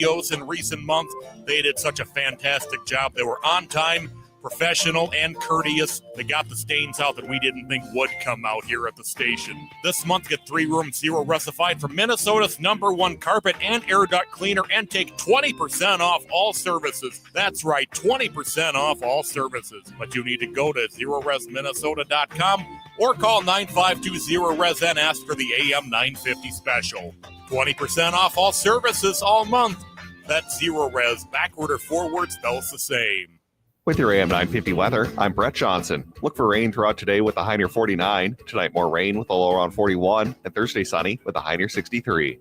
in recent months. They did such a fantastic job. They were on time, professional, and courteous. They got the stains out that we didn't think would come out here at the station. This month, get 3-room Zero Resified from Minnesota's #1 carpet and air duct cleaner and take 20% off all services. That's right, 20% off all services. But you need to go to ZeroResMinnesota.com or call 9520-RES and ask for the AM 950 special. 20% off all services all month. That's Zero Res. Backward or forward spells the same. With your AM 950 weather, I'm Brett Johnson. Look for rain throughout today with a high near 49. Tonight, more rain with a low around 41. And Thursday, sunny with a high near 63.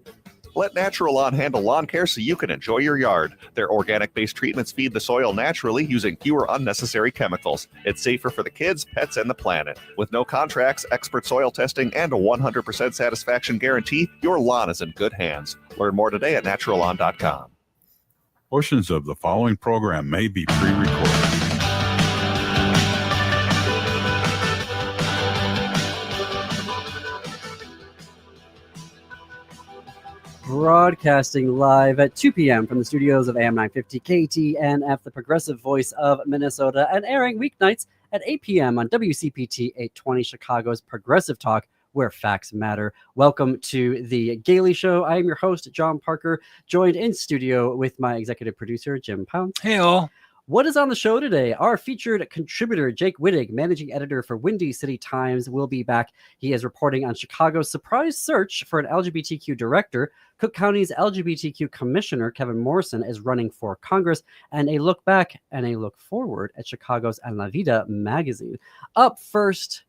Let Natural Lawn handle lawn care so you can enjoy your yard. Their organic-based treatments feed the soil naturally using fewer unnecessary chemicals. It's safer for the kids, pets, and the planet. With no contracts, expert soil testing, and a 100% satisfaction guarantee, your lawn is in good hands. Learn more today at naturallawn.com. Portions of the following program may be pre-recorded. Broadcasting live at 2 p.m. from the studios of AM 950 KTNF, the progressive voice of Minnesota, and airing weeknights at 8 p.m. on WCPT 820, Chicago's progressive talk, where facts matter. Welcome to the Gailey Show. I am your host, John Parker, joined in studio with my executive producer, Jim Pounds. Hey, all. What is on the show today? Our featured contributor, Jake Wittich, managing editor for Windy City Times, will be back. He is reporting on Chicago's surprise search for an LGBTQ director. Cook County's LGBTQ commissioner, Kevin Morrison, is running for Congress, and a look back and a look forward at Chicago's and Vida magazine. Up first,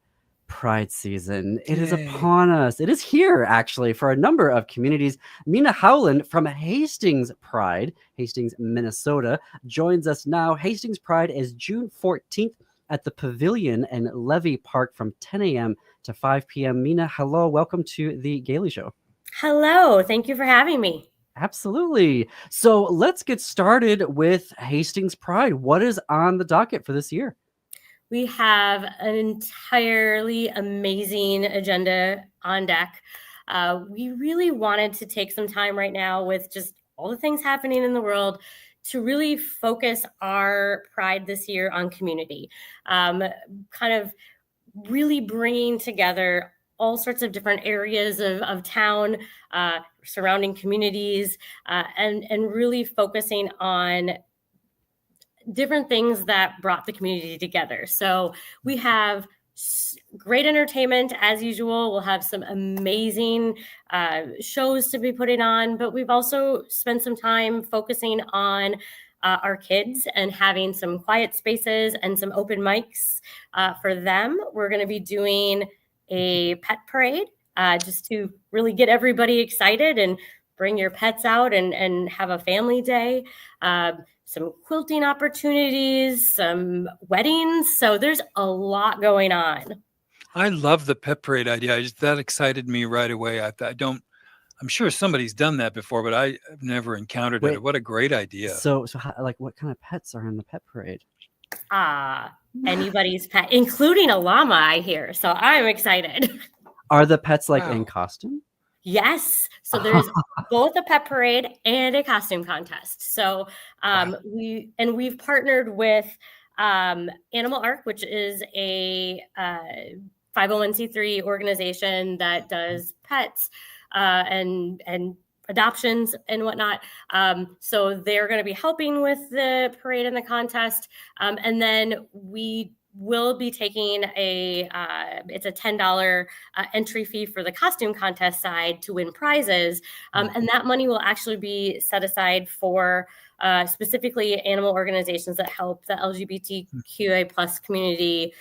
Pride season. It is upon us. It is here, actually, for a number of communities. Mina Howland from Hastings PRIDE, Hastings, Minnesota, joins us now. Hastings PRIDE is June 14th at the Pavilion in Levy Park from 10 a.m. to 5 p.m. Mina, hello. Welcome to the Gailey Show. Hello. Thank you for having me. Absolutely. So let's get started with Hastings PRIDE. What is on the docket for this year? We have an entirely amazing agenda on deck. We really wanted to take some time right now with just all the things happening in the world to really focus our Pride this year on community, kind of really bringing together all sorts of different areas of town, surrounding communities, and really focusing on different things that brought the community together. So we have great entertainment as usual. We'll have some amazing shows to be putting on, but we've also spent some time focusing on our kids and having some quiet spaces and some open mics for them. We're going to be doing a pet parade just to really get everybody excited and bring your pets out and have a family day. Some quilting opportunities, some weddings. So there's a lot going on. I love the pet parade idea. That excited me right away. I'm sure somebody's done that before, but I've never encountered it. What a great idea. So how, what kind of pets are in the pet parade? Anybody's pet, including a llama, I hear. So I'm excited. Are the pets in costume? Yes. So there's both a pet parade and a costume contest. So we've partnered with Animal Arc, which is a 501c3 organization that does pets and adoptions and whatnot. So they're going to be helping with the parade and the contest. And then we will be taking it's a $10 entry fee for the costume contest side to win prizes. And that money will actually be set aside for specifically animal organizations that help the LGBTQA plus community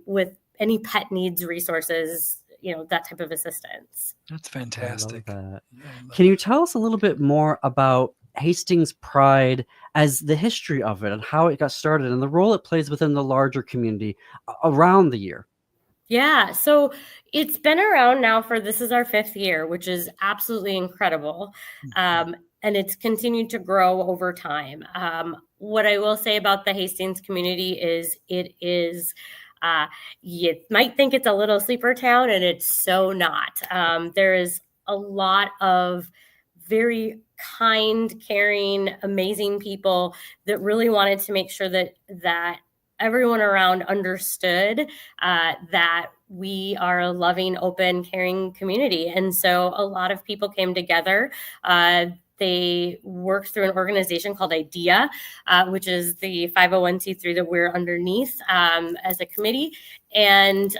with any pet needs resources, that type of assistance. That's fantastic. I love that. Can you tell us a little bit more about Hastings PRIDE as the history of it and how it got started and the role it plays within the larger community around the year? Yeah, so it's been around now this is our 5th year, which is absolutely incredible. And it's continued to grow over time. What I will say about the Hastings community is it is, you might think it's a little sleeper town, and it's so not. There is a lot of very kind, caring, amazing people that really wanted to make sure that everyone around understood that we are a loving, open, caring community. And so a lot of people came together. They worked through an organization called IDEA, which is the 501c3 that we're underneath as a committee, and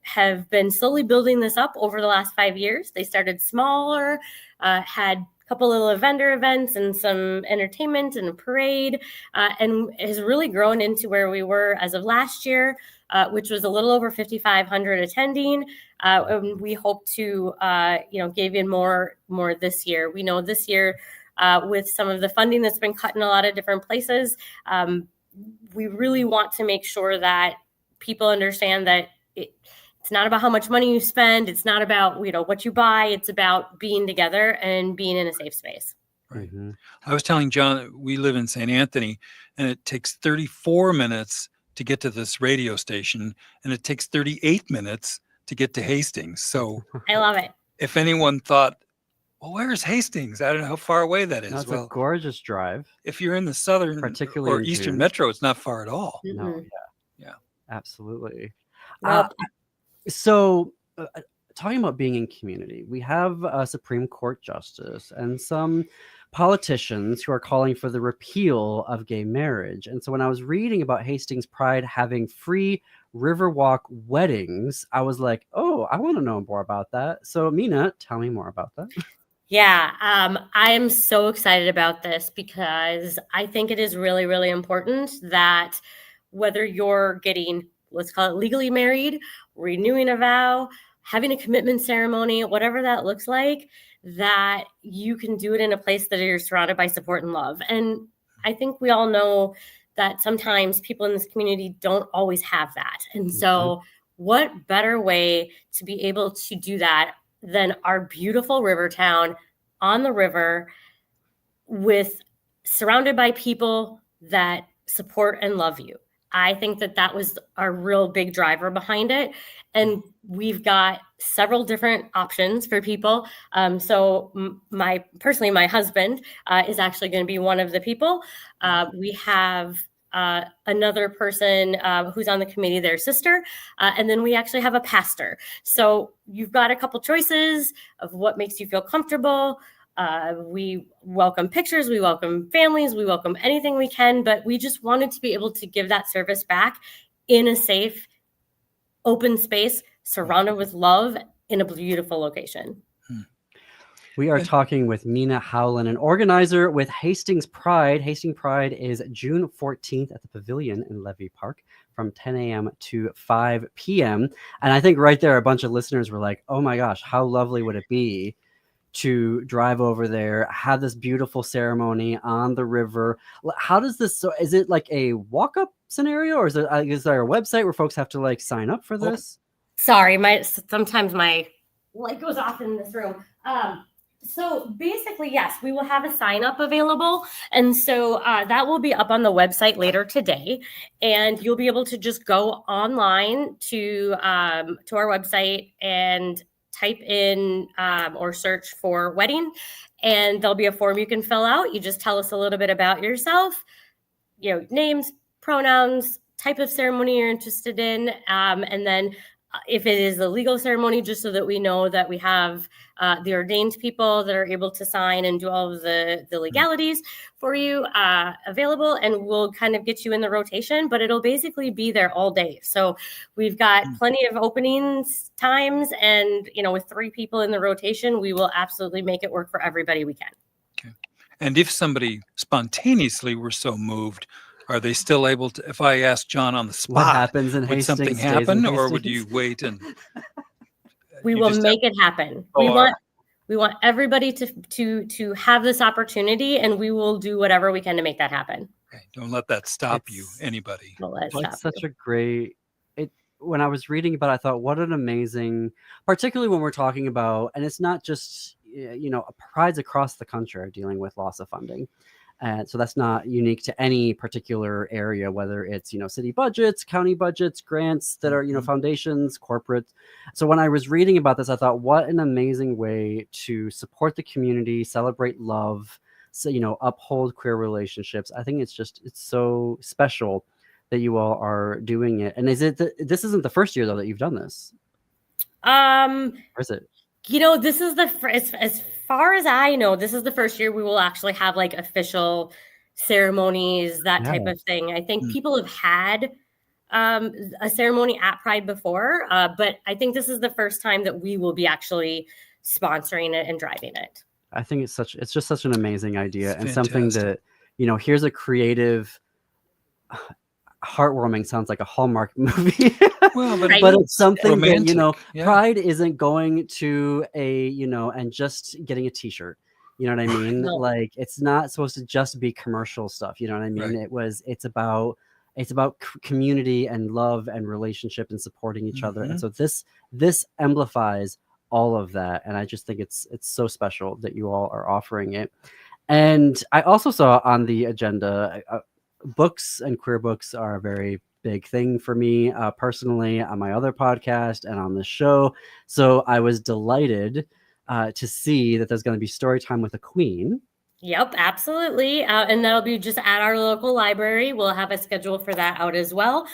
have been slowly building this up over the last 5 years. They started smaller, had a couple little vendor events and some entertainment and a parade, and has really grown into where we were as of last year, which was a little over 5,500 attending. And we hope to, give in more this year. We know this year, with some of the funding that's been cut in a lot of different places, we really want to make sure that people understand that it's not about how much money you spend. It's not about, what you buy. It's about being together and being in a safe space. Right. Mm-hmm. I was telling John that we live in St. Anthony, and it takes 34 minutes to get to this radio station, and it takes 38 minutes to get to Hastings. So I love it. if anyone thought, well, where is Hastings? I don't know how far away that is. No, it's well, a gorgeous drive. if you're in the southern Particularly or in eastern June. metro, it's not far at all. No, Mhm. Yeah. absolutely. Well, So, talking about being in community, we have a Supreme Court justice and some politicians who are calling for the repeal of gay marriage. And so when I was reading about Hastings Pride having free Riverwalk weddings, I was like, oh, I want to know more about that. So Mina, tell me more about that. Yeah, I am so excited about this because I think it is really, really important that whether you're getting, let's call it legally married, renewing a vow, having a commitment ceremony, whatever that looks like, that you can do it in a place that you're surrounded by support and love. And I think we all know that sometimes people in this community don't always have that. And so what better way to be able to do that than our beautiful river town on the river, with surrounded by people that support and love you. I think that was our real big driver behind it. And we've got several different options for people. So my husband is actually going to be one of the people. We have another person who's on the committee, their sister, and then we actually have a pastor. So you've got a couple choices of what makes you feel comfortable. We welcome pictures, we welcome families, we welcome anything we can, but we just wanted to be able to give that service back in a safe, open space, surrounded with love in a beautiful location. We are talking with Mina Howland, an organizer with Hastings Pride. Hastings Pride is June 14th at the Pavilion in Levy Park from 10 a.m. to 5 p.m. And I think right there, a bunch of listeners were like, oh my gosh, how lovely would it be to drive over there, have this beautiful ceremony on the river. How does this, so is it like a walk-up scenario, or is there a website where folks have to like sign up for this? Sorry, sometimes my light goes off in this room. So basically, yes, we will have a sign up available. And so that will be up on the website later today. And you'll be able to just go online to our website and type in or search for wedding. And there'll be a form you can fill out. You just tell us a little bit about yourself, names, pronouns, type of ceremony you're interested in. And then if it is a legal ceremony, just so that we know that we have the ordained people that are able to sign and do all of the legalities for you available, and we'll kind of get you in the rotation, but it'll basically be there all day. So we've got plenty of openings times, and with 3 people in the rotation, we will absolutely make it work for everybody we can. Okay. And if somebody spontaneously were so moved, are they still able to, if I ask John on the spot, What happens in would Hastings something stays in happen, or would Hastings? you wait and We you will just make it happen. We want everybody to have this opportunity, and we will do whatever we can to make that happen. Okay, don't let that stop you, It's- anybody. Don't let it stop It's such you. a great, when I was reading about it, I thought, what an amazing, particularly when we're talking about, and it's not just prides across the country are dealing with loss of funding. And so that's not unique to any particular area, whether it's, city budgets, county budgets, grants that are, foundations, corporate. So when I was reading about this, I thought, what an amazing way to support the community, celebrate love, so, uphold queer relationships. I think it's so special that you all are doing it. And this isn't the first year though that you've done this? Or is it? This is the first, as far as I know, this is the first year we will actually have like official ceremonies, that type of thing. I think people have had a ceremony at Pride before, but I think this is the first time that we will be actually sponsoring it and driving it. I think it's just such an amazing idea, and fantastic. something that, here's a creative, heartwarming, sounds like a Hallmark movie. Well, but it's something romantic, that, yeah. Pride isn't going to and just getting a t-shirt. You know what I mean? No. Like, it's not supposed to just be commercial stuff. You know what I mean? Right. It's about community and love and relationship and supporting each other. And so this amplifies all of that. And I just think it's so special that you all are offering it. And I also saw on the agenda, books and queer books are a very big thing for me personally on my other podcast and on this show. So I was delighted to see that there's going to be story time with a queen. Yep, absolutely. And that'll be just at our local library. We'll have a schedule for that out as well.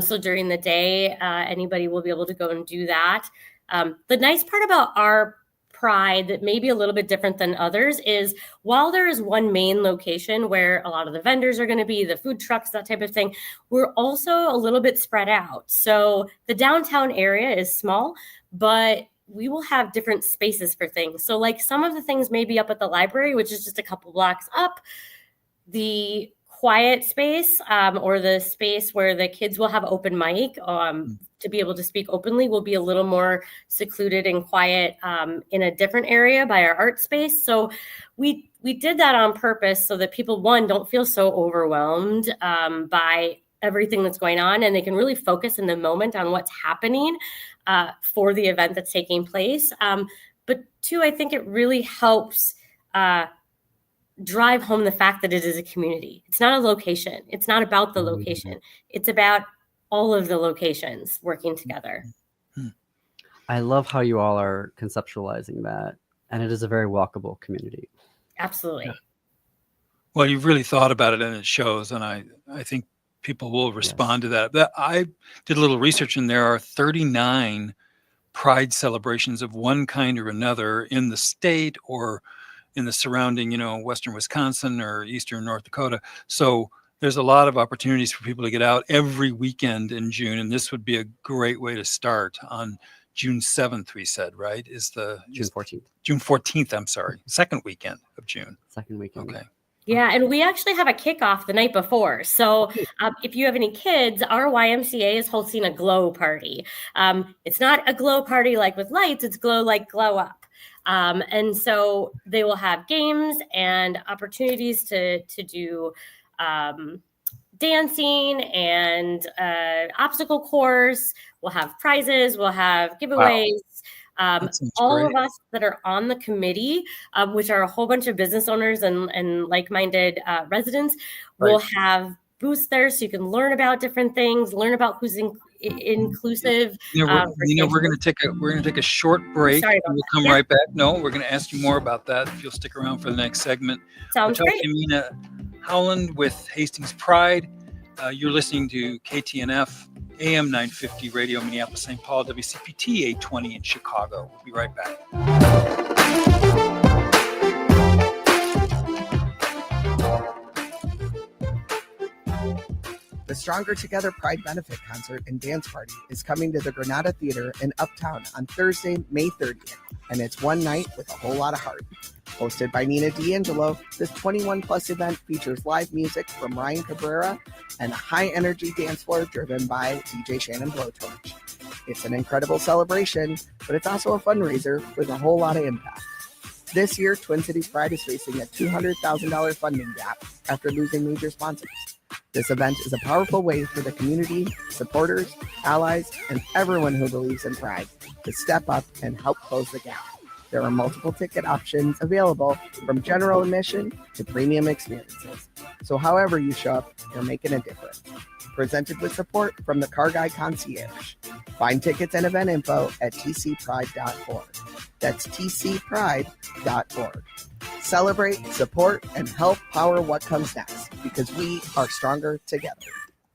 So during the day, anybody will be able to go and do that. The nice part about our Pride that may be a little bit different than others is while there is one main location where a lot of the vendors are going to be, the food trucks, that type of thing, we're also a little bit spread out. So the downtown area is small, but we will have different spaces for things. So like some of the things may be up at the library, which is just a couple blocks up. The quiet space or the space where the kids will have open mic to be able to speak openly will be a little more secluded and quiet in a different area by our art space. So we did that on purpose so that people, one, don't feel so overwhelmed by everything that's going on, and they can really focus in the moment on what's happening for the event that's taking place. But two, I think it really helps drive home the fact that it is a community. It's not a location. It's not about the location. It's about all of the locations working together. I love how you all are conceptualizing that. And it is a very walkable community. Absolutely. Yeah. Well, you've really thought about it, and it shows. And I think people will respond to that. I did a little research, and there are 39 Pride celebrations of one kind or another in the state or in the surrounding, Western Wisconsin or Eastern North Dakota. So there's a lot of opportunities for people to get out every weekend in June. And this would be a great way to start on June 7th, we said, right? June 14th. June 14th, I'm sorry. Second weekend of June. Second weekend. Okay. Yeah, and we actually have a kickoff the night before. So if you have any kids, our YMCA is hosting a glow party. It's not a glow party like with lights, it's glow like glow up. And so they will have games and opportunities to do dancing and obstacle course. We'll have prizes. We'll have giveaways. Wow. All great. of us that are on the committee, which are a whole bunch of business owners and like-minded residents, will have booths there so you can learn about different things, learn about who's inclusive. We're going to take a short break. Sorry about We'll that. come Yeah. right back. No, we're going to ask you more about that if you'll stick around for the next segment. Sounds We're great. talking to Mina Howland with Hastings Pride. You're listening to KTNF AM 950 Radio, Minneapolis, St. Paul, WCPT 820 in Chicago. We'll be right back. The Stronger Together Pride Benefit Concert and Dance Party is coming to the Granada Theater in Uptown on Thursday, May 30th, and it's one night with a whole lot of heart. Hosted by Nina D'Angelo, this 21-plus event features live music from Ryan Cabrera and a high-energy dance floor driven by DJ Shannon Blowtorch. It's an incredible celebration, but it's also a fundraiser with a whole lot of impact. This year, Twin Cities Pride is facing a $200,000 funding gap after losing major sponsors. This event is a powerful way for the community, supporters, allies, and everyone who believes in Pride to step up and help close the gap. There are multiple ticket options available from general admission to premium experiences. So however you show up, you're making a difference. Presented with support from the Car Guy Concierge. Find tickets and event info at tcpride.org. That's tcpride.org. Celebrate, support, and help power what comes next, because we are stronger together.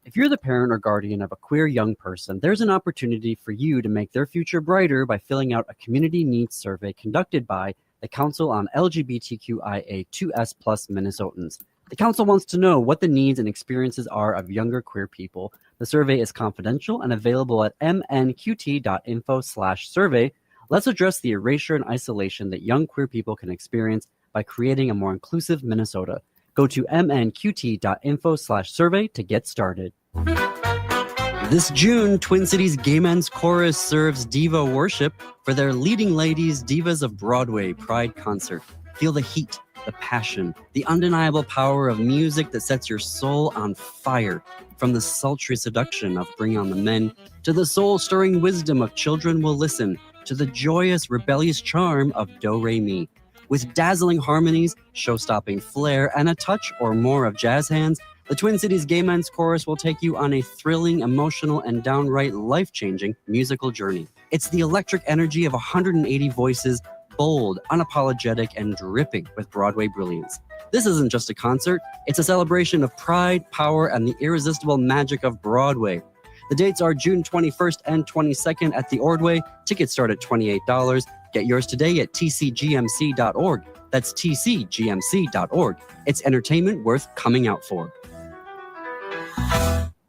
If you're the parent or guardian of a queer young person, there's an opportunity for you to make their future brighter by filling out a community needs survey conducted by the Council on LGBTQIA2S+ Minnesotans. The council wants to know what the needs and experiences are of younger queer people. The survey is confidential and available at mnqt.info/survey. Let's address the erasure and isolation that young queer people can experience by creating a more inclusive Minnesota. Go to mnqt.info/survey to get started. This June, Twin Cities Gay Men's Chorus serves Diva Worship for their Leading Ladies Divas of Broadway Pride concert. Feel the heat, the passion, the undeniable power of music that sets your soul on fire. From the sultry seduction of Bring on the Men, to the soul-stirring wisdom of Children Will Listen, to the joyous, rebellious charm of Do Re Mi. With dazzling harmonies, show-stopping flair, and a touch or more of jazz hands, the Twin Cities Gay Men's Chorus will take you on a thrilling, emotional, and downright life-changing musical journey. It's the electric energy of 180 voices, bold, unapologetic, and dripping with Broadway brilliance. This isn't just a concert, it's a celebration of pride, power, and the irresistible magic of Broadway. The dates are June 21st and 22nd at the Ordway. Tickets start at $28. Get yours today at tcgmc.org. That's tcgmc.org. It's entertainment worth coming out for.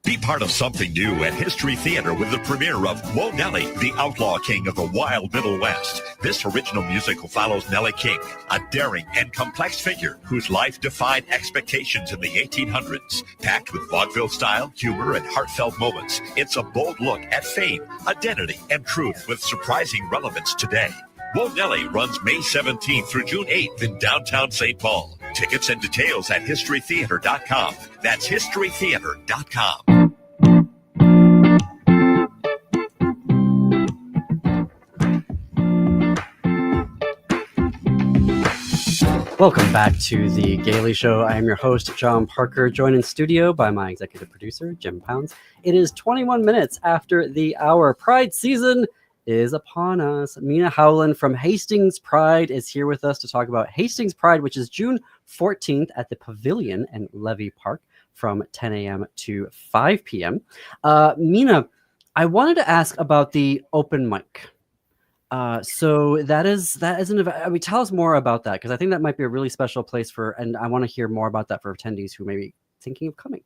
Be part of something new at History Theater with the premiere of Whoa Nellie, the Outlaw King of the Wild Middle West. This original musical follows Nellie King, a daring and complex figure whose life defied expectations in the 1800s. Packed with vaudeville style, humor, and heartfelt moments, it's a bold look at fame, identity, and truth with surprising relevance today. Whoa Nellie runs May 17th through June 8th in downtown St. Paul. Tickets and details at historytheater.com. That's historytheater.com. Welcome back to the Gaily Show. I am your host, John Parker, joined in studio by my executive producer, Jim Pounds. It is 21 minutes after the hour. Pride season is upon us. Mina Howland from Hastings PRIDE is here with us to talk about Hastings PRIDE, which is June 14th at the Pavilion in Levy Park from 10 a.m. to 5 p.m. Mina, I wanted to ask about the open mic. So that is an event. I mean, tell us more about that, because I think that might be a really special place for, and I want to hear more about that for attendees who may be thinking of coming.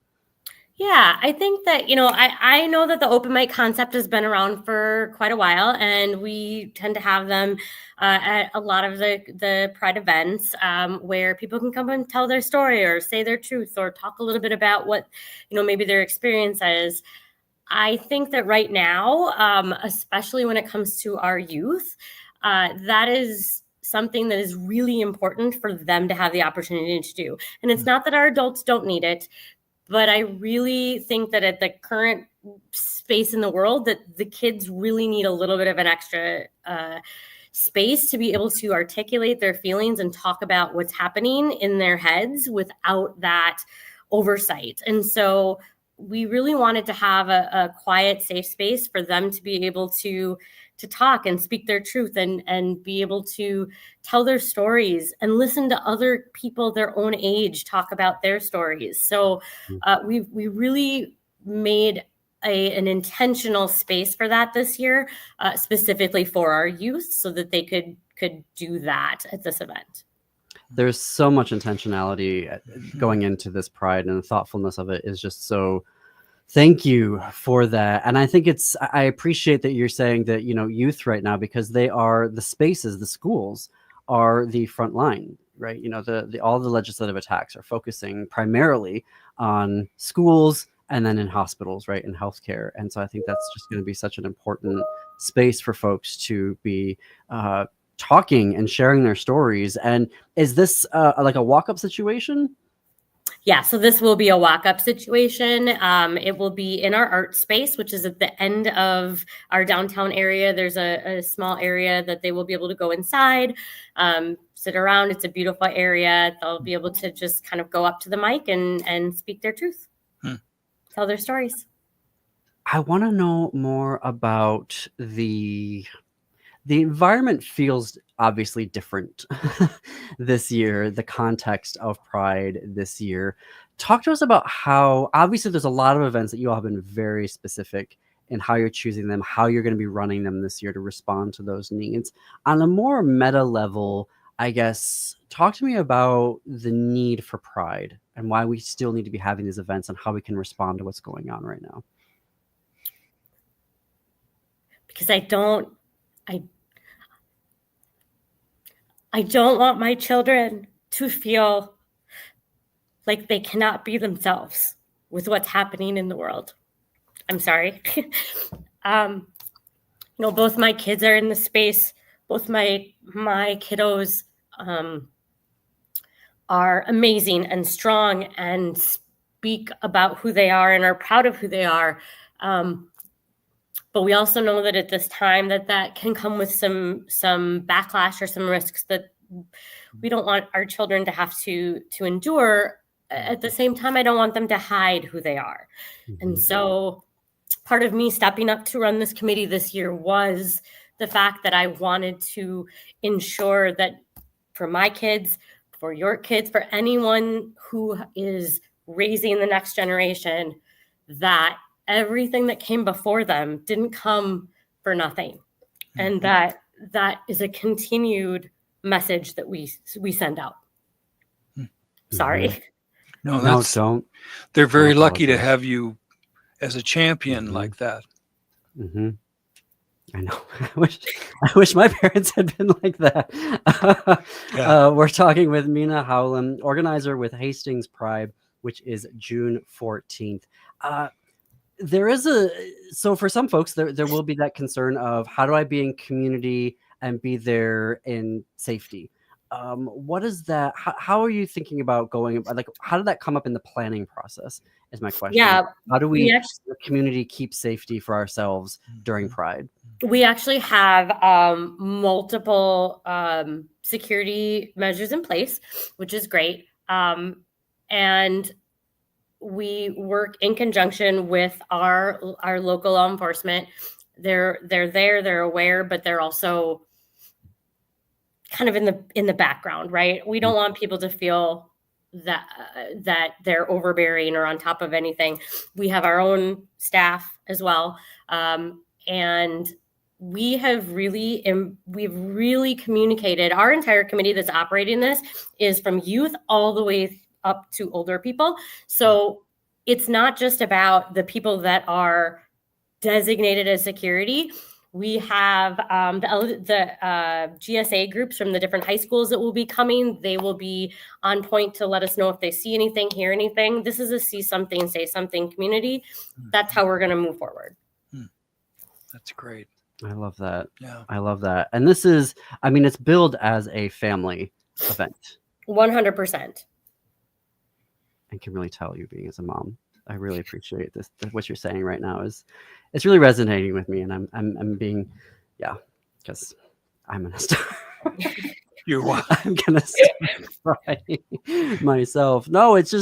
Yeah, I think that, I know that the open mic concept has been around for quite a while, and we tend to have them at a lot of the Pride events where people can come and tell their story or say their truth or talk a little bit about what, maybe their experience is. I think that right now, especially when it comes to our youth, that is something that is really important for them to have the opportunity to do. And it's not that our adults don't need it, but I really think that at the current space in the world, that the kids really need a little bit of an extra space to be able to articulate their feelings and talk about what's happening in their heads without that oversight. And so we really wanted to have a quiet, safe space for them to be able to talk and speak their truth and be able to tell their stories and listen to other people their own age talk about their stories. So we really made an intentional space for that this year, specifically for our youth, so that they could do that at this event. There's so much intentionality going into this Pride, and the thoughtfulness of it is just so. Thank you for that. And I think I appreciate that you're saying that, youth right now, because they are the spaces, the schools are the front line, right? All the legislative attacks are focusing primarily on schools and then in hospitals, right? In healthcare. And so I think that's just going to be such an important space for folks to be talking and sharing their stories. And is this like a walk-up situation? Yeah, so this will be a walk-up situation. It will be in our art space, which is at the end of our downtown area. There's a small area that they will be able to go inside, sit around. It's a beautiful area. They'll be able to just kind of go up to the mic and speak their truth, tell their stories. I want to know more about the environment. Feels obviously different this year, the context of Pride this year. Talk to us about how, obviously there's a lot of events that you all have been very specific in how you're choosing them, how you're going to be running them this year to respond to those needs. On a more meta level, I guess, talk to me about the need for Pride and why we still need to be having these events and how we can respond to what's going on right now. Because I don't want my children to feel like they cannot be themselves with what's happening in the world. I'm sorry. Both my kids are in the space. Both my kiddos are amazing and strong and speak about who they are and are proud of who they are. But we also know that at this time that can come with some backlash or some risks that we don't want our children to have to endure. At the same time, I don't want them to hide who they are. And so part of me stepping up to run this committee this year was the fact that I wanted to ensure that for my kids, for your kids, for anyone who is raising the next generation, that everything that came before them didn't come for nothing. And that is a continued message that we send out. Sorry. No, don't. They're very lucky to have you as a champion like that. I know. I wish my parents had been like that. We're talking with Mina Howland, organizer with Hastings PRIDE, which is June 14th. There is so for some folks, there will be that concern of how do I be in community and be there in safety? What is that? How are you thinking about going? Like, how did that come up in the planning process? Is my question. Yeah. How do we, the community, keep safety for ourselves during Pride? We actually have multiple security measures in place, which is great. And we work in conjunction with our local law enforcement. They're there, they're aware, but they're also kind of in the background, right? We don't want people to feel that they're overbearing or on top of anything. We have our own staff as well, and we've really communicated. Our entire committee that's operating this is from youth all the way up to older people. So it's not just about the people that are designated as security. We have the GSA groups from the different high schools that will be coming. They will be on point to let us know if they see anything, hear anything. This is a see something, say something community. That's how we're going to move forward. That's great. I love that. Yeah. I love that. And this is, I mean, it's billed as a family event. 100%. I can really tell you being as a mom. I really appreciate this. What you're saying right now it's really resonating with me, and I'm being, because I'm gonna start. I'm gonna start crying myself. No, it's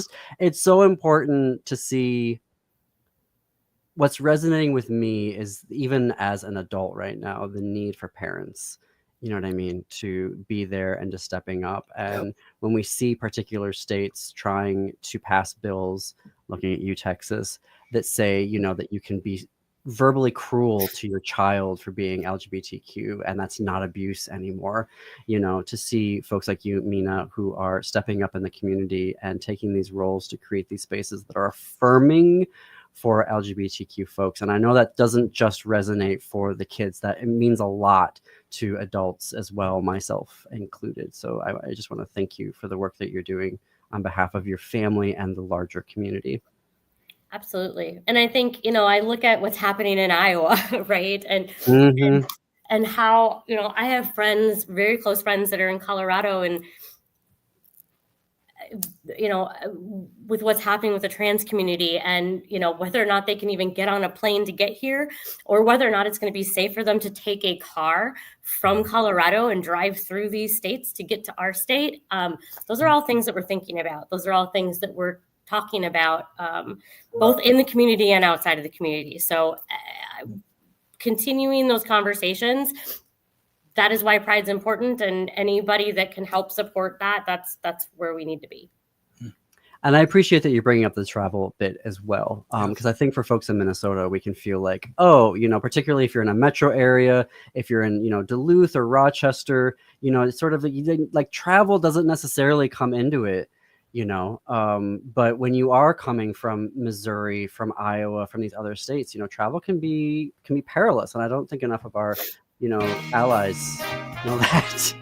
so important to see. What's resonating with me is, even as an adult right now, the need for parents, you know what I mean, to be there and just stepping up. And when we see particular states trying to pass bills, looking at you, Texas, that say, you know, that you can be verbally cruel to your child for being LGBTQ, and that's not abuse anymore, you know, to see folks like you, Mina, who are stepping up in the community and taking these roles to create these spaces that are affirming for LGBTQ folks. And I know that doesn't just resonate for the kids, that it means a lot to adults as well, myself included. So I just want to thank you for the work that you're doing on behalf of your family and the larger community. Absolutely. And I think, you know, I look at what's happening in Iowa, right? And how, you know, I have friends, very close friends that are in Colorado, and with what's happening with the trans community, and whether or not they can even get on a plane to get here, or whether or not it's going to be safe for them to take a car from Colorado and drive through these states to get to our state. Those are all things that we're thinking about. Those are all things that we're talking about, both in the community and outside of the community. So continuing those conversations, that is why Pride's important, and anybody that can help support that's where we need to be. And I appreciate that you're bringing up the travel bit as well, because I think for folks in Minnesota, we can feel like, particularly if you're in a metro area, if you're in, Duluth or Rochester, it's sort of like travel doesn't necessarily come into it, but when you are coming from Missouri, from Iowa, from these other states, travel can be perilous. And I don't think enough of our, allies know that.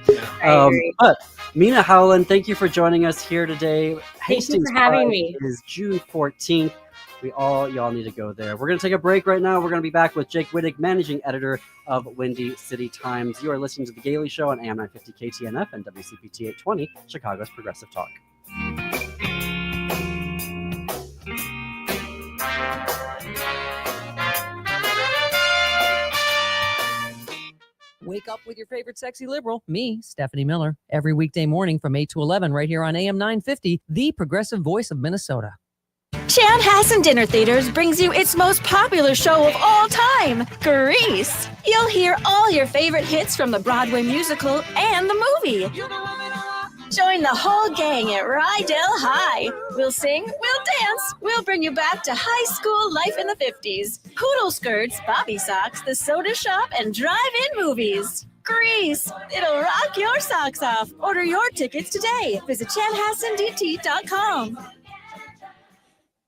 But Mina Howland, thank you for joining us here today. Hastings for having me. Is June 14th. Y'all need to go there. We're going to take a break right now. We're going to be back with Jake Wittich, managing editor of Windy City Times. You are listening to The Gailey Show on AM 950 KTNF and WCPT 820, Chicago's Progressive Talk. Wake up with your favorite sexy liberal, me, Stephanie Miller, every weekday morning from 8 to 11 right here on AM 950, the progressive voice of Minnesota. Chanhassen Dinner Theaters brings you its most popular show of all time, Grease. You'll hear all your favorite hits from the Broadway musical and the movie. Join the whole gang at Rydell High. We'll sing, we'll dance, we'll bring you back to high school life in the 50s. Poodle skirts, bobby socks, the soda shop, and drive-in movies. Grease, it'll rock your socks off. Order your tickets today. Visit chanhassendt.com.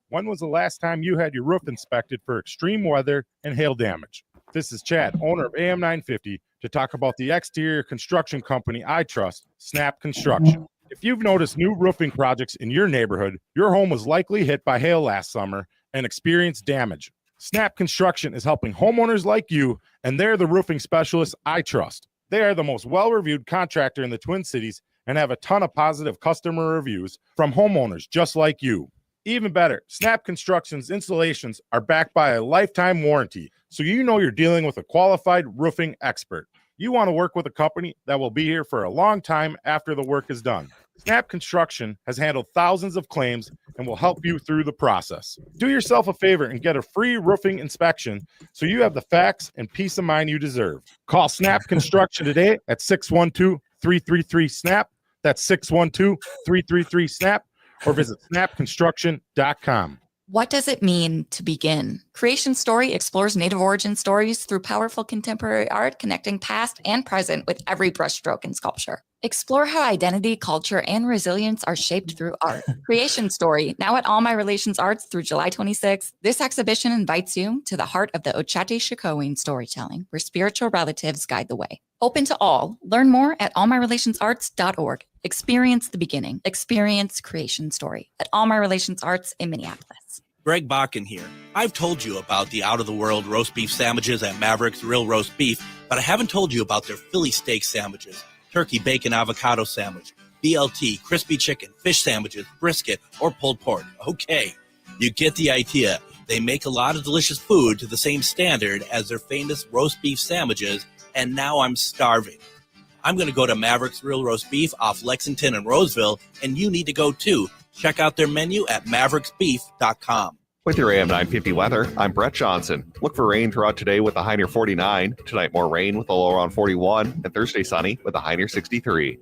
When was the last time you had your roof inspected for extreme weather and hail damage? This is Chad, owner of AM 950, to talk about the exterior construction company I trust, Snap Construction. If you've noticed new roofing projects in your neighborhood, your home was likely hit by hail last summer and experienced damage. Snap Construction is helping homeowners like you, and they're the roofing specialists I trust. They are the most well-reviewed contractor in the Twin Cities and have a ton of positive customer reviews from homeowners just like you. Even better, Snap Construction's installations are backed by a lifetime warranty, so you know you're dealing with a qualified roofing expert. You want to work with a company that will be here for a long time after the work is done. Snap Construction has handled thousands of claims and will help you through the process. Do yourself a favor and get a free roofing inspection so you have the facts and peace of mind you deserve. Call Snap Construction today at 612-333-SNAP. That's 612-333-SNAP. Or visit snapconstruction.com. What does it mean to begin? Creation Story explores Native origin stories through powerful contemporary art, connecting past and present with every brushstroke and sculpture. Explore how identity, culture, and resilience are shaped through art. Creation Story, now at All My Relations Arts through July 26th. This exhibition invites you to the heart of the Ochate-Shikoin storytelling, where spiritual relatives guide the way. Open to all. Learn more at allmyrelationsarts.org. Experience the beginning. Experience Creation Story at All My Relations Arts in Minneapolis. Greg Bakken here. I've told you about the out-of-the-world roast beef sandwiches at Maverick's Real Roast Beef, but I haven't told you about their Philly steak sandwiches, turkey bacon avocado sandwich, BLT, crispy chicken, fish sandwiches, brisket, or pulled pork. Okay, you get the idea. They make a lot of delicious food to the same standard as their famous roast beef sandwiches, and now I'm starving. I'm going to go to Maverick's Real Roast Beef off Lexington and Roseville, and you need to go too. Check out their menu at mavericksbeef.com. With your AM 950 weather, I'm Brett Johnson. Look for rain throughout today with a high near 49. Tonight, more rain with a low around 41. And Thursday, sunny with a high near 63.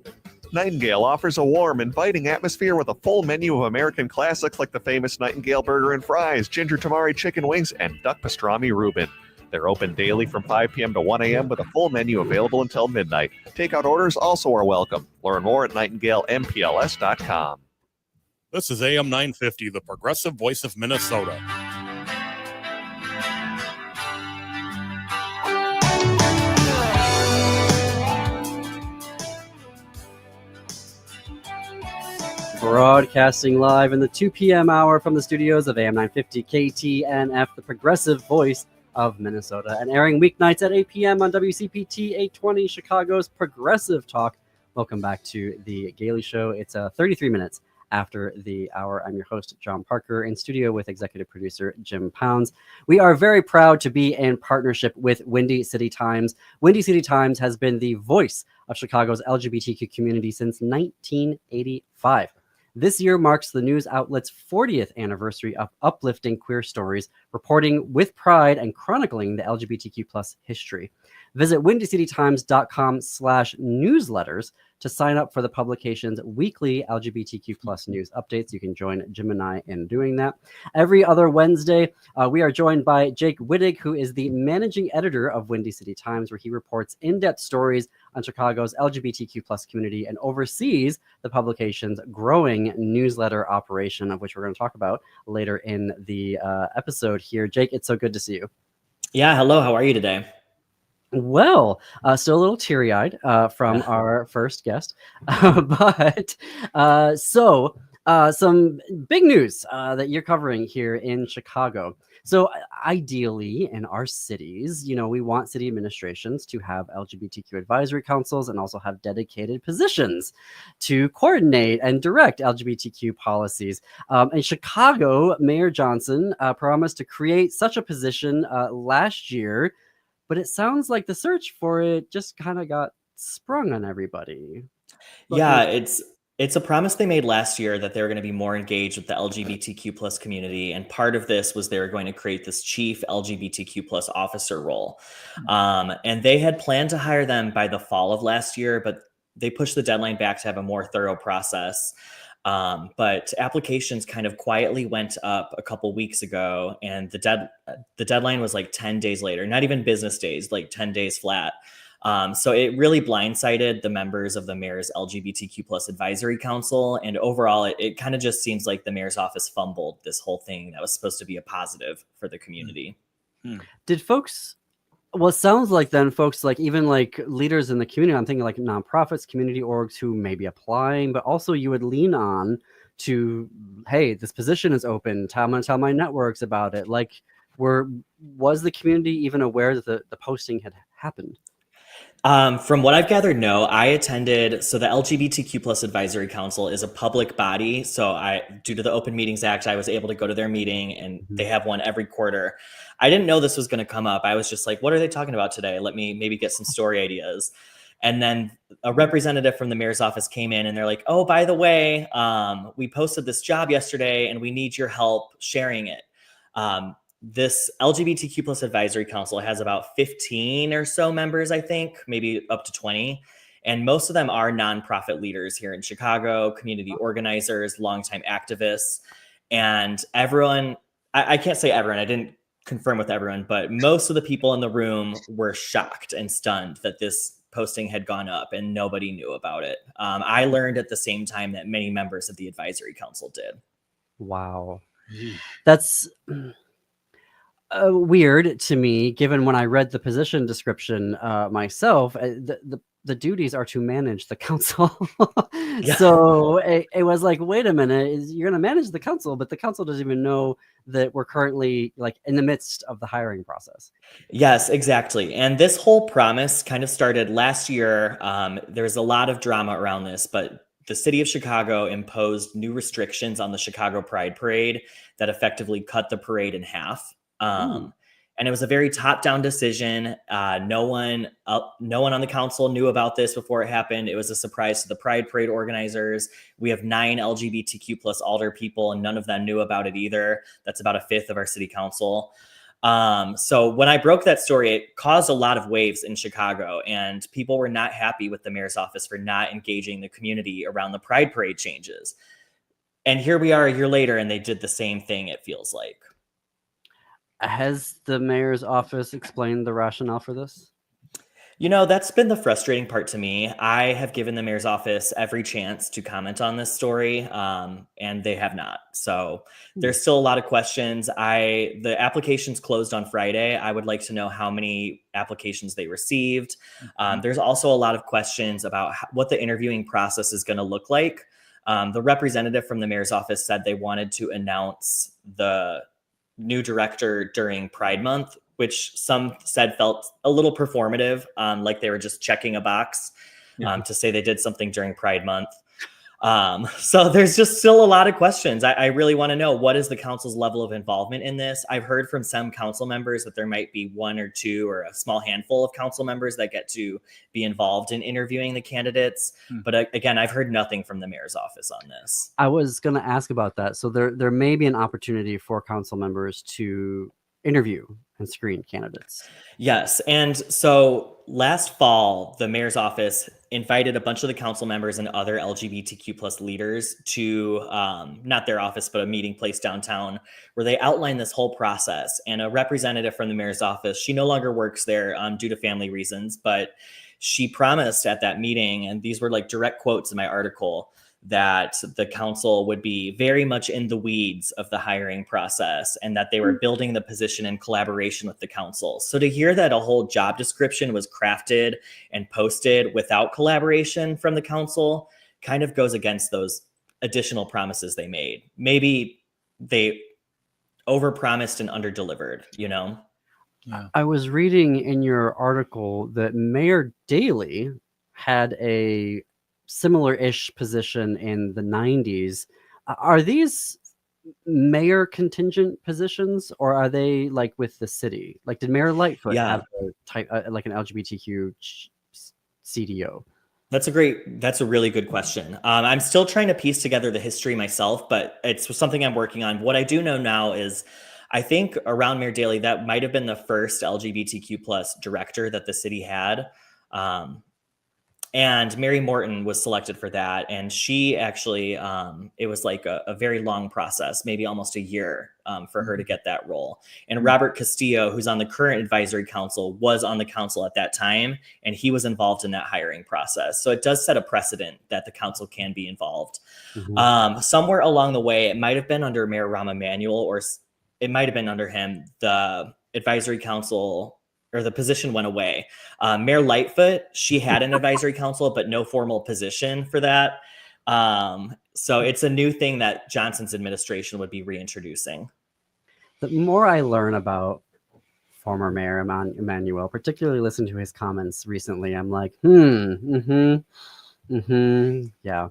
Nightingale offers a warm, inviting atmosphere with a full menu of American classics like the famous Nightingale Burger and Fries, Ginger Tamari Chicken Wings, and Duck Pastrami Reuben. They're open daily from 5 p.m. to 1 a.m. with a full menu available until midnight. Takeout orders also are welcome. Learn more at nightingalempls.com. This is AM 950, the progressive voice of Minnesota. Broadcasting live in the 2 p.m. hour from the studios of AM 950 KTNF, the progressive voice of Minnesota, and airing weeknights at 8 p.m. on WCPT 820, Chicago's Progressive Talk. Welcome back to the Gailey Show. It's 33 minutes after the hour. I'm your host, John Parker, in studio with executive producer Jim Pounds. We are very proud to be in partnership with Windy City Times. Windy City Times has been the voice of Chicago's LGBTQ community since 1985. This year marks the news outlet's 40th anniversary of uplifting queer stories, reporting with pride and chronicling the LGBTQ plus history. Visit windycitytimes.com/newsletters to sign up for the publication's weekly LGBTQ plus news updates. You can join Jim and I in doing that. Every other Wednesday, we are joined by Jake Wittich, who is the managing editor of Windy City Times, where he reports in-depth stories on Chicago's LGBTQ plus community and oversees the publication's growing newsletter operation, of which we're going to talk about later in the episode here. Jake, it's so good to see you. Yeah, hello. How are you today? Well, still a little teary-eyed from our first guest, but some big news that you're covering here in Chicago. So ideally in our cities, we want city administrations to have LGBTQ advisory councils and also have dedicated positions to coordinate and direct LGBTQ policies. In Chicago, Mayor Johnson promised to create such a position last year, but it sounds like the search for it just kind of got sprung on everybody. Yeah, it's a promise they made last year that they were going to be more engaged with the LGBTQ plus community. And part of this was they were going to create this chief LGBTQ plus officer role. And they had planned to hire them by the fall of last year, but they pushed the deadline back to have a more thorough process. But applications kind of quietly went up a couple weeks ago, and the deadline was like 10 days later, not even business days, like 10 days flat. So it really blindsided the members of the mayor's LGBTQ plus advisory council. And overall, it kind of just seems like the mayor's office fumbled this whole thing that was supposed to be a positive for the community. Did folks... Well, it sounds like then folks like even like leaders in the community, I'm thinking like nonprofits, community orgs who may be applying, but also you would lean on to, hey, this position is open. I'm going to tell my networks about it. Like, was the community even aware that the posting had happened? From what I've gathered, no. I attended, so the LGBTQ plus advisory council is a public body. So due to the Open Meetings Act, I was able to go to their meeting, and they have one every quarter. I didn't know this was going to come up. I was just like, what are they talking about today? Let me maybe get some story ideas. And then a representative from the mayor's office came in and they're like, oh, by the way, we posted this job yesterday and we need your help sharing it. This LGBTQ plus advisory council has about 15 or so members, I think, maybe up to 20. And most of them are nonprofit leaders here in Chicago, community organizers, longtime activists. And everyone, I can't say everyone, I didn't confirm with everyone, but most of the people in the room were shocked and stunned that this posting had gone up and nobody knew about it. I learned at the same time that many members of the advisory council did. Wow. That's... weird to me, given when I read the position description myself, the duties are to manage the council. Yeah. So it was like, wait a minute, you're going to manage the council, but the council doesn't even know that we're currently like in the midst of the hiring process. Yes, exactly. And this whole promise kind of started last year. There's a lot of drama around this, but the city of Chicago imposed new restrictions on the Chicago Pride Parade that effectively cut the parade in half. And it was a very top-down decision. No one on the council knew about this before it happened. It was a surprise to the Pride Parade organizers. We have 9 LGBTQ plus alder people, and none of them knew about it either. That's about a fifth of our city council. So when I broke that story, it caused a lot of waves in Chicago, and people were not happy with the mayor's office for not engaging the community around the Pride Parade changes. And here we are a year later, and they did the same thing, it feels like. Has the mayor's office explained the rationale for this? That's been the frustrating part to me. I have given the mayor's office every chance to comment on this story, and they have not. So there's still a lot of questions. The applications closed on Friday. I would like to know how many applications they received. There's also a lot of questions about what the interviewing process is going to look like. The representative from the mayor's office said they wanted to announce the new director during Pride Month, which some said felt a little performative, like they were just checking a box to say they did something during Pride Month. So there's just still a lot of questions. I really want to know, what is the council's level of involvement in this? I've heard from some council members that there might be one or two or a small handful of council members that get to be involved in interviewing the candidates. But again, I've heard nothing from the mayor's office on this. I was going to ask about that. So there may be an opportunity for council members to interview and screen candidates. Yes. And so last fall, the mayor's office invited a bunch of the council members and other LGBTQ plus leaders to not their office, but a meeting place downtown where they outlined this whole process. And a representative from the mayor's office, she no longer works there due to family reasons, but she promised at that meeting, and these were like direct quotes in my article, that the council would be very much in the weeds of the hiring process and that they were building the position in collaboration with the council. So to hear that a whole job description was crafted and posted without collaboration from the council kind of goes against those additional promises they made. Maybe they overpromised and underdelivered, you know? Yeah. I was reading in your article that Mayor Daley had a similar-ish position in the 90s. Are these mayor contingent positions, or are they like with the city? Like, did Mayor Lightfoot have a type like an LGBTQ CDO? That's a really good question. I'm still trying to piece together the history myself, but it's something I'm working on. What I do know now is I think around Mayor Daley, that might have been the first LGBTQ plus director that the city had. And Mary Morton was selected for that. And she actually, it was like a very long process, maybe almost a year for her to get that role. And Robert Castillo, who's on the current advisory council, was on the council at that time, and he was involved in that hiring process. So it does set a precedent that the council can be involved. Somewhere along the way, it might have been under Mayor Rahm Emanuel, or it might have been under him, the advisory council or the position went away. Mayor Lightfoot, she had an advisory council, but no formal position for that. So it's a new thing that Johnson's administration would be reintroducing. The more I learn about former Mayor Emanuel, particularly listen to his comments recently, I'm like, yeah.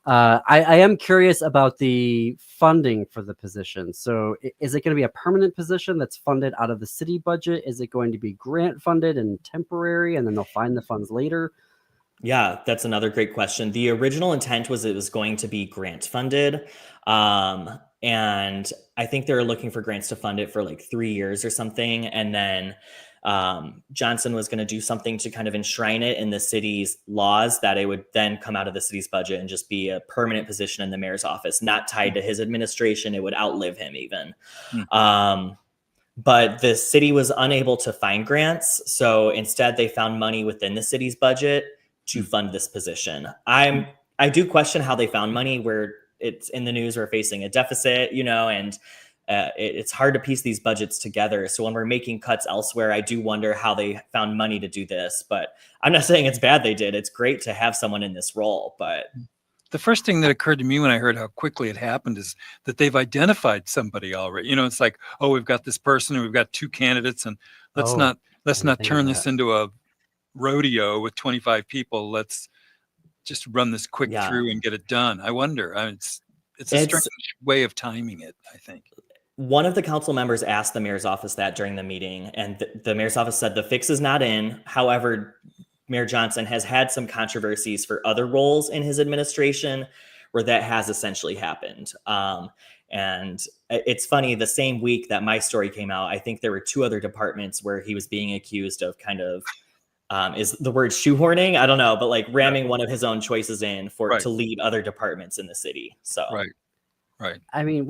I am curious about the funding for the position. So is it going to be a permanent position that's funded out of the city budget? Is it going to be grant funded and temporary, and then they'll find the funds later? Yeah, that's another great question. The original intent was it was going to be grant funded. And I think they're looking for grants to fund it for like 3 years or something. And then Johnson was going to do something to kind of enshrine it in the city's laws, that it would then come out of the city's budget and just be a permanent position in the mayor's office, not tied to his administration. It would outlive him even. But the city was unable to find grants. So instead they found money within the city's budget to fund this position. I do question how they found money where it's in the news we're facing a deficit, you know, and it's hard to piece these budgets together. So when we're making cuts elsewhere, I do wonder how they found money to do this. But I'm not saying it's bad they did. It's great to have someone in this role. But the first thing that occurred to me when I heard how quickly it happened is that they've identified somebody already. You know, it's like, oh, we've got this person and we've got 2 candidates, and let's not turn this into a rodeo with 25 people. Let's just run this quick through and get it done. I wonder. I mean, it's a strange way of timing it, I think. One of the council members asked the mayor's office that during the meeting, and the mayor's office said the fix is not in. However, Mayor Johnson has had some controversies for other roles in his administration where that has essentially happened. And it's funny, the same week that my story came out, I think there were 2 other departments where he was being accused of kind of, is the word shoehorning? I don't know, but like ramming one of his own choices in to lead other departments in the city. So, right. I mean,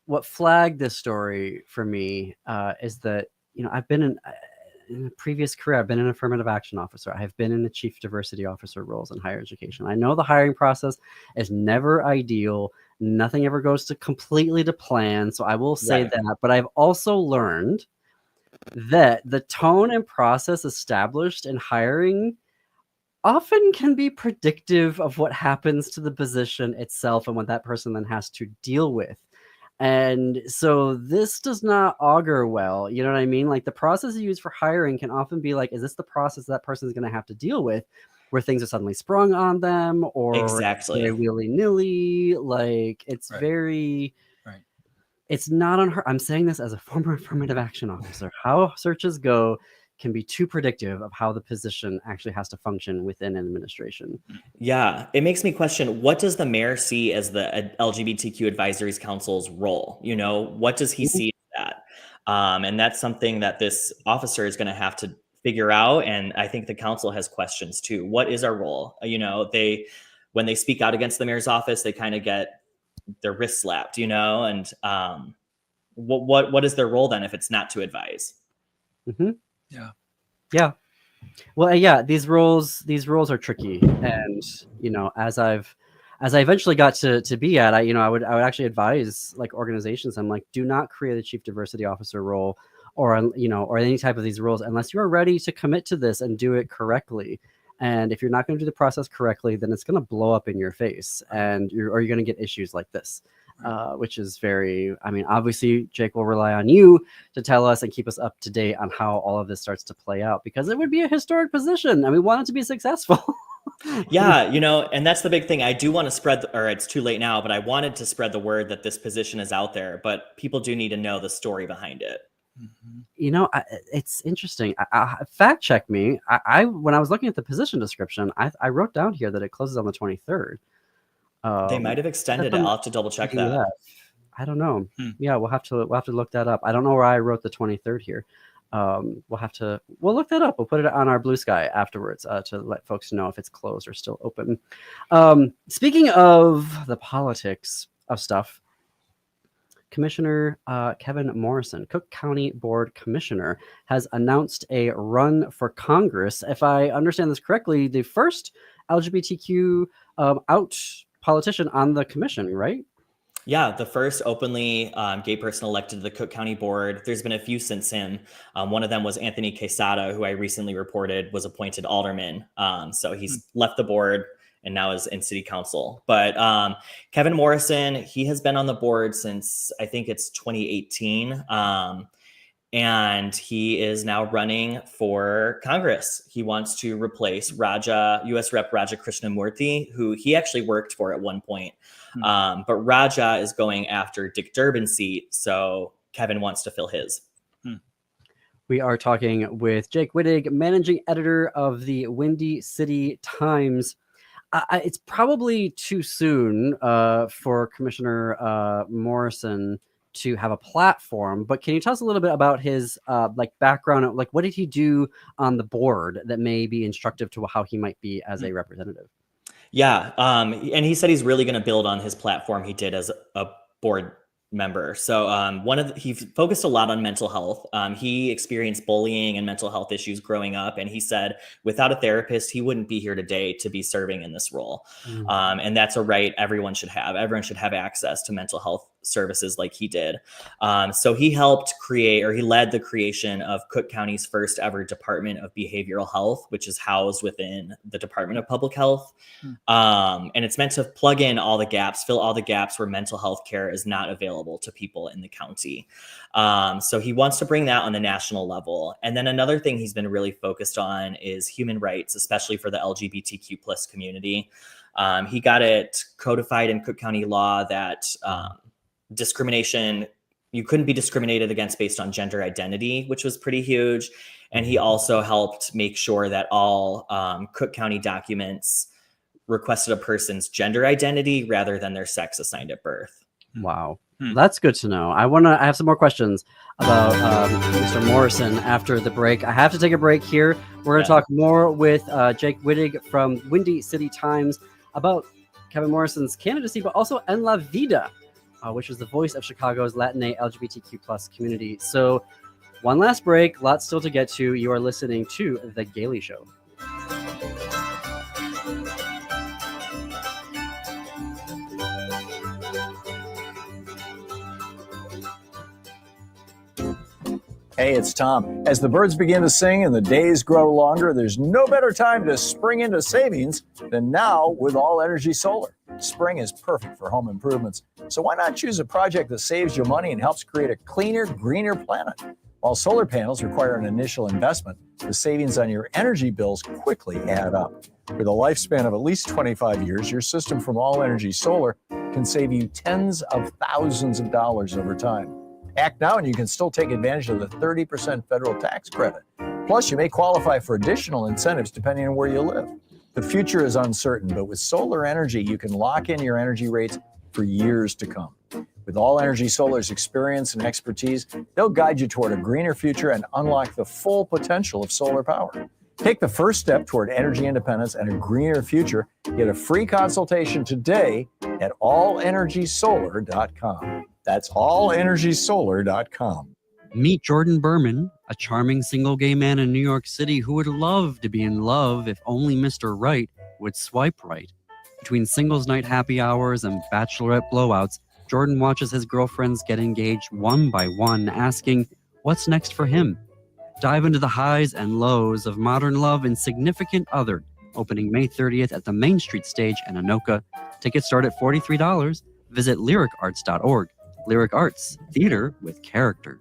what flagged this story for me is that, you know, I've been in a previous career, I've been an affirmative action officer. I have been in the chief diversity officer roles in higher education. I know the hiring process is never ideal. Nothing ever goes completely to plan. So I will say that, but I've also learned that the tone and process established in hiring often can be predictive of what happens to the position itself and what that person then has to deal with. And so this does not augur well. You know what I mean? Like, the process you use for hiring can often be like, is this the process that person is going to have to deal with? where things are suddenly sprung on them, or Exactly. very willy-nilly. Like it's Right. very, Right. it's not on her. I'm saying this as a former affirmative action officer. How searches go can be too predictive of how the position actually has to function within an administration. Yeah, it makes me question, what does the mayor see as the LGBTQ Advisory Council's role? You know, what does he see as that? And that's something that this officer is going to have to figure out. And I think the council has questions too. What is our role? You know, when they speak out against the mayor's office, they kind of get their wrists slapped, you know, and what is their role then if it's not to advise? Mm-hmm. Yeah. Yeah. Well, yeah, these roles are tricky. And, you know, as I eventually got to be at, I would actually advise like organizations. I'm like, do not create a chief diversity officer role or any type of these roles unless you're ready to commit to this and do it correctly. And if you're not going to do the process correctly, then it's going to blow up in your face, and you're going to get issues like this. Which is very, I mean, obviously Jake will rely on you to tell us and keep us up to date on how all of this starts to play out, because it would be a historic position and we want it to be successful. Yeah, you know, and that's the big thing. I do want to spread, or it's too late now, but I wanted to spread the word that this position is out there, but people do need to know the story behind it. You know, it's interesting. Fact check me. When I was looking at the position description, I wrote down here that it closes on the 23rd. They might have extended it. I'll have to double check that. I don't know. Yeah, we'll have to look that up. I don't know where I wrote the 23rd here. We'll look that up. We'll put it on our Blue Sky afterwards to let folks know if it's closed or still open. Speaking of the politics of stuff, Commissioner Kevin Morrison, Cook County Board Commissioner, has announced a run for Congress. If I understand this correctly, the first LGBTQ out politician on the commission, right? Yeah, the first openly gay person elected to the Cook County Board. There's been a few since him. One of them was Anthony Quesada, who I recently reported was appointed alderman. So he's left the board and now is in city council. But Kevin Morrison, he has been on the board since I think it's 2018. And he is now running for Congress. He wants to replace U.S. Rep. Raja Krishnamurthy, who he actually worked for at one point. But Raja is going after Dick Durbin's seat, so Kevin wants to fill his. We are talking with Jake Wittich, managing editor of the Windy City Times. It's probably too soon for Commissioner Morrison to have a platform, but can you tell us a little bit about his background? Like, what did he do on the board that may be instructive to how he might be as a representative? Yeah, and he said he's really going to build on his platform he did as a board member. So he focused a lot on mental health. He experienced bullying and mental health issues growing up, and he said without a therapist, he wouldn't be here today to be serving in this role. And that's a right everyone should have. Everyone should have access to mental health services like he did. So he helped he led the creation of Cook County's first ever Department of Behavioral Health, which is housed within the Department of Public Health. And it's meant to plug in all the gaps, fill all the gaps where mental health care is not available to people in the county. So he wants to bring that on the national level. And then another thing he's been really focused on is human rights, especially for the LGBTQ plus community. He got it codified in Cook County law that discrimination, you couldn't be discriminated against based on gender identity, which was pretty huge. And he also helped make sure that all Cook County documents requested a person's gender identity rather than their sex assigned at birth. Wow. That's good to know. I have some more questions about Mr. Morrison after the break. I have to take a break here. We're going to talk more with Jake Wittich from Windy City Times about Kevin Morrison's candidacy, but also En La Vida, which is the voice of Chicago's Latina LGBTQ plus community. So one last break, lots still to get to. You are listening to The Gailey Show. Hey, it's Tom. As the birds begin to sing and the days grow longer, there's no better time to spring into savings than now with All Energy Solar. Spring is perfect for home improvements, so why not choose a project that saves you money and helps create a cleaner, greener planet? While solar panels require an initial investment, the savings on your energy bills quickly add up. With a lifespan of at least 25 years, your system from All Energy Solar can save you tens of thousands of dollars over time. Act now and you can still take advantage of the 30% federal tax credit. Plus, you may qualify for additional incentives depending on where you live. The future is uncertain, but with solar energy, you can lock in your energy rates for years to come. With All Energy Solar's experience and expertise, they'll guide you toward a greener future and unlock the full potential of solar power. Take the first step toward energy independence and a greener future. Get a free consultation today at allenergysolar.com. That's allenergysolar.com. Meet Jordan Berman, a charming single gay man in New York City who would love to be in love if only Mr. Right would swipe right. Between singles night happy hours and bachelorette blowouts, Jordan watches his girlfriends get engaged one by one, asking, what's next for him? Dive into the highs and lows of modern love and Significant Other, opening May 30th at the Main Street stage in Anoka. Tickets start at $43. Visit lyricarts.org. Lyric Arts, theater with character.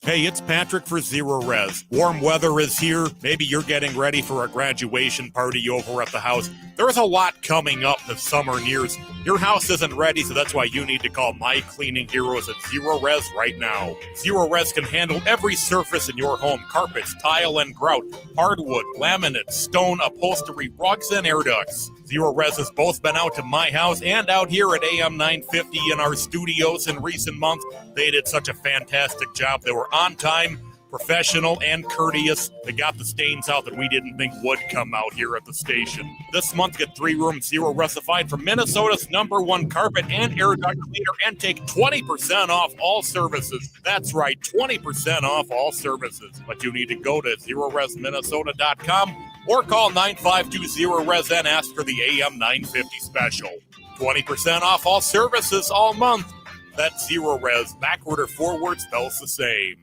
Hey, it's Patrick for Zero Res. Warm weather is here. Maybe you're getting ready for a graduation party over at the house. There's a lot coming up as summer nears. Your house isn't ready, so that's why you need to call my cleaning heroes at Zero Res right now. Zero Res can handle every surface in your home: carpets, tile and grout, hardwood, laminate, stone, upholstery, rugs, and air ducts. Zero Res has both been out to my house and out here at AM 950 in our studios in recent months. They did such a fantastic job. They were on time, professional, and courteous. They got the stains out that we didn't think would come out here at the station. This month, get 3 rooms Zero Resified from Minnesota's #1 carpet and air duct cleaner and take 20% off all services. That's right, 20% off all services. But you need to go to ZeroResMinnesota.com or call 9520-RES and ask for the AM 950 special. 20% off all services all month. That's Zero Res. Backward or forward spells the same.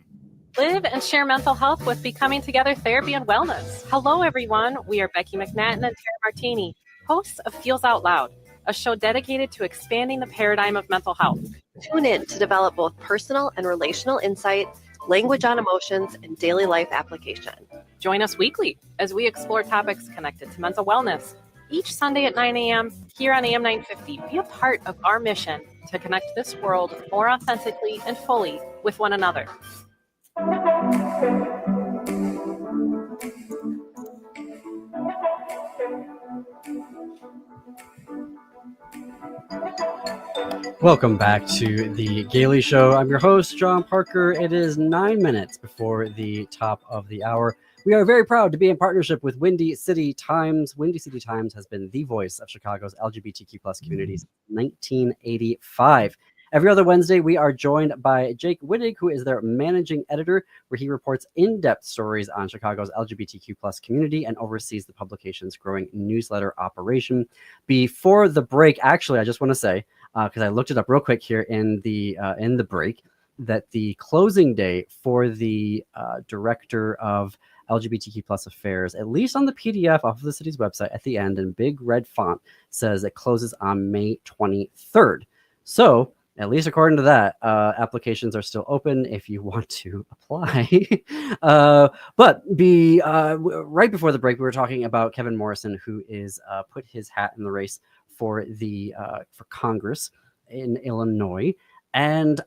Live and share mental health with Becoming Together Therapy and Wellness. Hello, everyone. We are Becky McNatten and Tara Martini, hosts of Feels Out Loud, a show dedicated to expanding the paradigm of mental health. Tune in to develop both personal and relational insight, language on emotions, and daily life application. Join us weekly as we explore topics connected to mental wellness. Each Sunday at 9 a.m. here on AM 950, be a part of our mission to connect this world more authentically and fully with one another. Welcome back to the Gailey Show. I'm your host, John Parker. It is 9 minutes before the top of the hour. We are very proud to be in partnership with Windy City Times. Windy City Times has been the voice of Chicago's LGBTQ plus communities since 1985. Every other Wednesday, we are joined by Jake Wittich, who is their managing editor, where he reports in-depth stories on Chicago's LGBTQ plus community and oversees the publication's growing newsletter operation. Before the break, actually, I just want to say, because I looked it up real quick here in the break, that the closing date for the director of LGBTQ plus affairs, at least on the PDF off of the city's website at the end in big red font, says it closes on May 23rd. So at least according to that, applications are still open if you want to apply. But right before the break, we were talking about Kevin Morrison, who is put his hat in the race for Congress in Illinois. And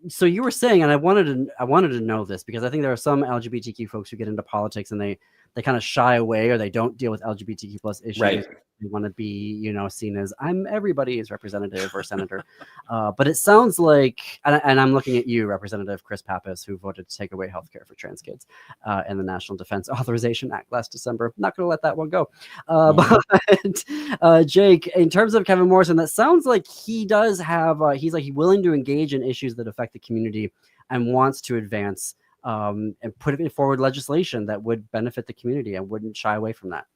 so you were saying, and I wanted to know this because I think there are some LGBTQ folks who get into politics and they kind of shy away or they don't deal with LGBTQ plus issues. Right. They want to be, seen as I'm everybody's representative or senator. But it sounds like, and I'm looking at you, Representative Chris Pappas, who voted to take away healthcare for trans kids in the National Defense Authorization Act last December. Not going to let that one go. But Jake, in terms of Kevin Morrison, that sounds like he does have, he's willing to engage in issues that affect the community and wants to advance and put forward legislation that would benefit the community and wouldn't shy away from that.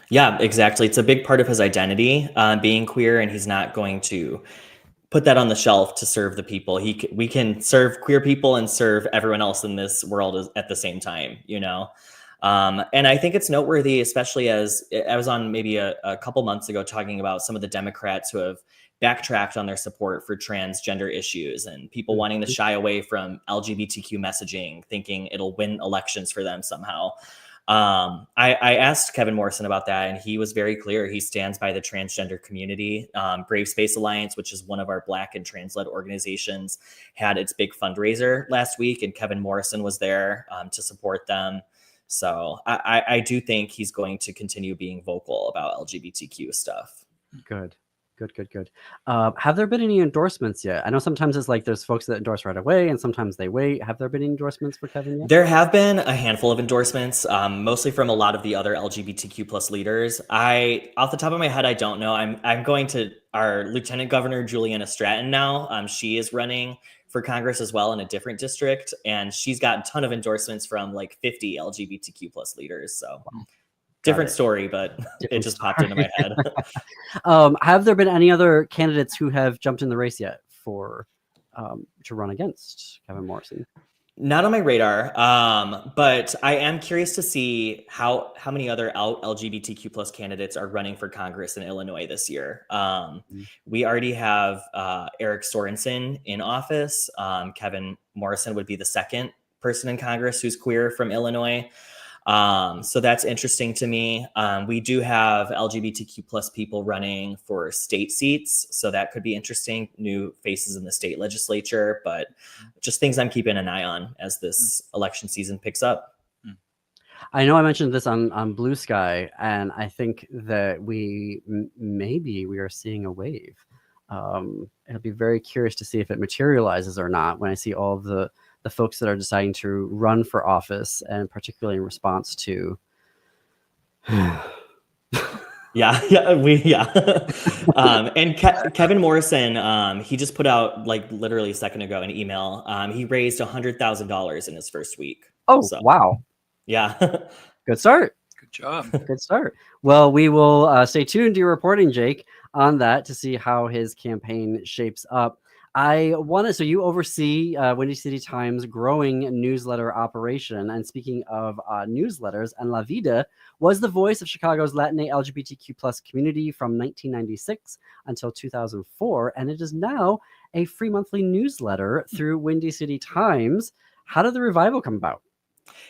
Yeah, exactly. It's a big part of his identity, being queer, and he's not going to put that on the shelf to serve the people. We can serve queer people and serve everyone else in this world at the same time, And I think it's noteworthy, especially as I was on maybe a couple months ago talking about some of the Democrats who have backtracked on their support for transgender issues and people wanting to shy away from LGBTQ messaging, thinking it'll win elections for them somehow. I asked Kevin Morrison about that, and he was very clear. He stands by the transgender community. Brave Space Alliance, which is one of our Black and trans-led organizations, had its big fundraiser last week, and Kevin Morrison was there to support them. So I do think he's going to continue being vocal about LGBTQ stuff. Good. Have there been any endorsements yet? I know sometimes it's like there's folks that endorse right away and sometimes they wait. Have there been any endorsements for Kevin yet? There have been a handful of endorsements, mostly from a lot of the other LGBTQ plus leaders. Off the top of my head, I don't know. I'm going to our Lieutenant Governor, Juliana Stratton now. She is running for Congress as well in a different district, and she's got a ton of endorsements from like 50 LGBTQ plus leaders. So different story, but it just popped into my head. Have there been any other candidates who have jumped in the race yet for to run against Kevin Morrison? Not on my radar, but I am curious to see how many other LGBTQ plus candidates are running for Congress in Illinois this year. We already have Eric Sorensen in office. Kevin Morrison would be the second person in Congress who's queer from Illinois. So that's interesting to me. We do have LGBTQ plus people running for state seats. So that could be interesting, new faces in the state legislature, but just things I'm keeping an eye on as this election season picks up. I know I mentioned this on Blue Sky, and I think that maybe we are seeing a wave. It'll be very curious to see if it materializes or not when I see all of the folks that are deciding to run for office, and particularly in response to and Kevin Morrison, he just put out like literally a second ago an email. He raised $100,000 in his first week. Wow. Yeah. Good start. Good job. Good start. Well, we will stay tuned to your reporting, Jake, on that to see how his campaign shapes up. So you oversee Windy City Times' growing newsletter operation. And speaking of newsletters, and La Vida was the voice of Chicago's Latina LGBTQ plus community from 1996 until 2004. And it is now a free monthly newsletter through Windy City Times. How did the revival come about?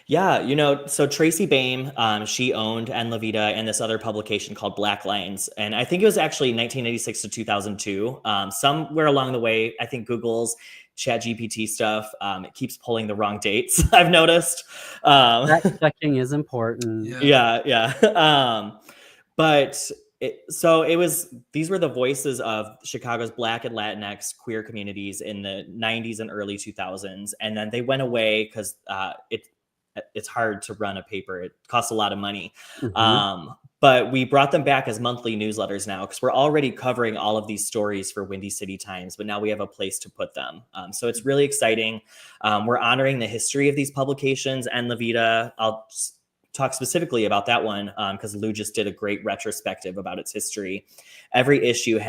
Yeah, so Tracy Baim, she owned En La Vida and this other publication called Black Lines. And I think it was actually 1996 to 2002. Somewhere along the way, I think Google's ChatGPT stuff, it keeps pulling the wrong dates, I've noticed. Fact-checking is important. Yeah. These were the voices of Chicago's Black and Latinx queer communities in the 90s and early 2000s. And then they went away because it's hard to run a paper. It costs a lot of money. But we brought them back as monthly newsletters now because we're already covering all of these stories for Windy City Times, but now we have a place to put them. So it's really exciting. We're honoring the history of these publications and La Vida. I'll talk specifically about that one because Lou just did a great retrospective about its history. Every issue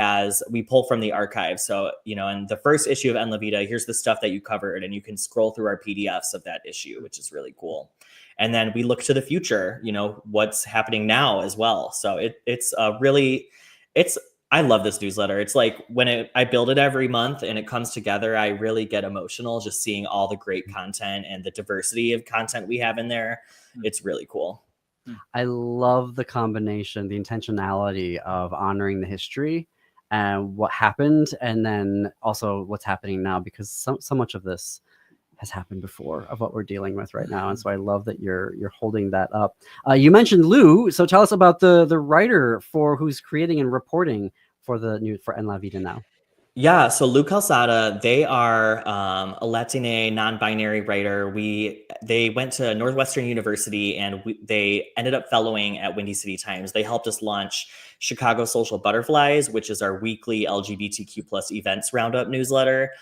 we pull from the archive. So, in the first issue of En La Vida, here's the stuff that you covered, and you can scroll through our PDFs of that issue, which is really cool. And then we look to the future, what's happening now as well. So I love this newsletter. It's like when I build it every month and it comes together, I really get emotional just seeing all the great content and the diversity of content we have in there. It's really cool. I love the combination, the intentionality of honoring the history and what happened, and then also what's happening now, because so much of this has happened before of what we're dealing with right now. And so I love that you're holding that up. You mentioned Lou, so tell us about the writer who's creating and reporting for En La Vida now. Yeah, so Lou Calzada, they are a Latina non-binary writer. They went to Northwestern University and they ended up fellowing at Windy City Times. They helped us launch Chicago Social Butterflies, which is our weekly LGBTQ plus events roundup newsletter.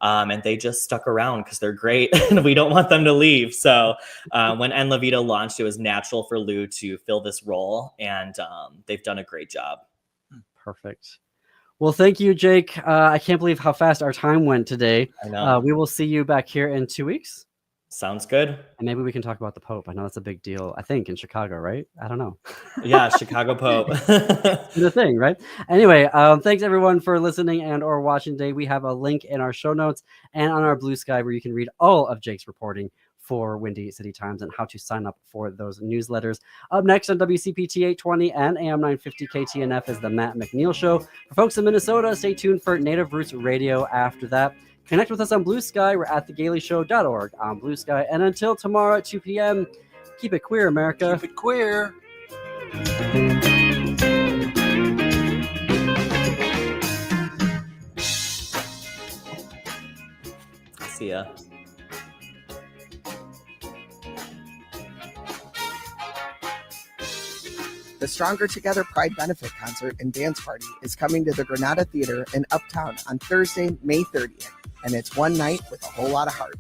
And they just stuck around because they're great and we don't want them to leave. So when En La Vida launched, it was natural for Lou to fill this role, and they've done a great job. Perfect. Well, thank you, Jake. I can't believe how fast our time went today. I know. We will see you back here in 2 weeks. Sounds good. And maybe we can talk about the Pope. I know that's a big deal, I think, in Chicago, right? I don't know. Yeah, Chicago Pope. The thing, right? Anyway, thanks everyone for listening and or watching today. We have a link in our show notes and on our Blue Sky where you can read all of Jake's reporting for Windy City Times and how to sign up for those newsletters. Up next on WCPT 820 and AM 950 KTNF is the Matt McNeil Show. For folks in Minnesota, stay tuned for Native Roots Radio after that. Connect with us on Blue Sky. We're at thegaleyshow.org on Blue Sky. And until tomorrow at 2 p.m., keep it queer, America. Keep it queer. See ya. The Stronger Together Pride Benefit Concert and Dance Party is coming to the Granada Theater in Uptown on Thursday, May 30th, and it's one night with a whole lot of heart.